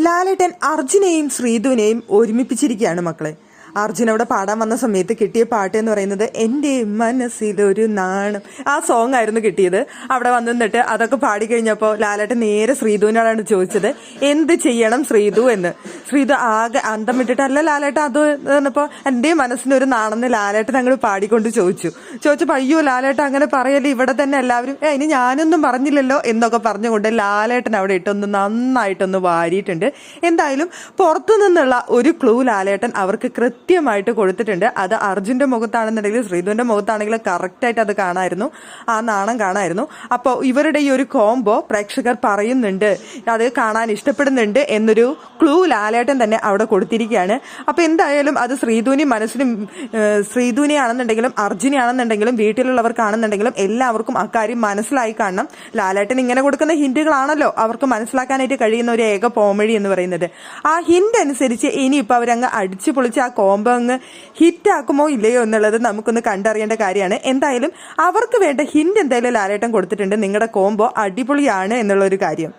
ലാലേട്ടൻ അർജുനെയും ശ്രീധുവിനെയും ഒരുമിപ്പിച്ചിരിക്കുകയാണ് മക്കളെ. അർജുൻ അവിടെ പാടാൻ വന്ന സമയത്ത് കിട്ടിയ പാട്ട് എന്ന് പറയുന്നത് എൻ്റെ മനസ്സിലൊരു നാണം, ആ സോങ് ആയിരുന്നു കിട്ടിയത്. അവിടെ വന്നിട്ട് അതൊക്കെ പാടിക്കഴിഞ്ഞപ്പോൾ ലാലേട്ടൻ നേരെ ശ്രീധുവിനോടാണ് ചോദിച്ചത് എന്ത് ചെയ്യണം ശ്രീധു എന്ന്. ശ്രീധു ആകെ അന്തം വിട്ടിട്ടല്ല ലാലേട്ടൻ അത് പറഞ്ഞപ്പോൾ എൻ്റെ മനസ്സിനൊരു നാണെന്ന് ലാലേട്ടൻ അങ്ങോട്ട് പാടിക്കൊണ്ട് ചോദിച്ചപ്പോൾ അയ്യോ ലാലേട്ടൻ അങ്ങനെ പറയല്ലേ, ഇവിടെ തന്നെ എല്ലാവരും ഇനി ഞാനൊന്നും പറഞ്ഞില്ലല്ലോ എന്നൊക്കെ പറഞ്ഞുകൊണ്ട് ലാലേട്ടൻ അവിടെ ഇട്ടൊന്ന് നന്നായിട്ടൊന്ന് വാരിയിട്ടുണ്ട്. എന്തായാലും പുറത്തു നിന്നുള്ള ഒരു ക്ലൂ ലാലേട്ടൻ അവർക്ക് കൃത്യമായിട്ട് കൊടുത്തിട്ടുണ്ട്. അത് അർജുന്റെ മുഖത്താണെന്നുണ്ടെങ്കിലും ശ്രീധുവിന്റെ മുഖത്താണെങ്കിലും കറക്റ്റായിട്ട് അത് കാണായിരുന്നു, ആ നാണം കാണായിരുന്നു. അപ്പോൾ ഇവരുടെ ഈ ഒരു കോംബോ പ്രേക്ഷകർ പറയുന്നുണ്ട്, അത് കാണാൻ ഇഷ്ടപ്പെടുന്നുണ്ട് എന്നൊരു ക്ലൂ ലാലേട്ടൻ തന്നെ അവിടെ കൊടുത്തിരിക്കുകയാണ്. അപ്പൊ എന്തായാലും അത് ശ്രീധുവിനെ ആണെന്നുണ്ടെങ്കിലും അർജുനെ ആണെന്നുണ്ടെങ്കിലും വീട്ടിലുള്ളവർക്കാണെന്നുണ്ടെങ്കിലും എല്ലാവർക്കും അക്കാര്യം മനസ്സിലായി കാണണം. ലാലേട്ടൻ ഇങ്ങനെ കൊടുക്കുന്ന ഹിന്റുകളാണല്ലോ അവർക്ക് മനസ്സിലാക്കാനായിട്ട് കഴിയുന്ന ഒരു ഏക പോംവഴി എന്ന് പറയുന്നത്. ആ ഹിന്റ് അനുസരിച്ച് ഇനിയിപ്പോൾ അവരങ്ങ് അടിച്ചു പൊളിച്ച് ആ കോംബോ അങ്ങ് ഹിറ്റാക്കുമോ ഇല്ലയോ എന്നുള്ളത് നമുക്കൊന്ന് കണ്ടറിയേണ്ട കാര്യമാണ്. എന്തായാലും അവർക്ക് വേണ്ട ഹിന്റ് എന്തായാലും ലാലേട്ടൻ കൊടുത്തിട്ടുണ്ട്, നിങ്ങളുടെ കോംബോ അടിപൊളിയാണ് എന്നുള്ള ഒരു കാര്യം.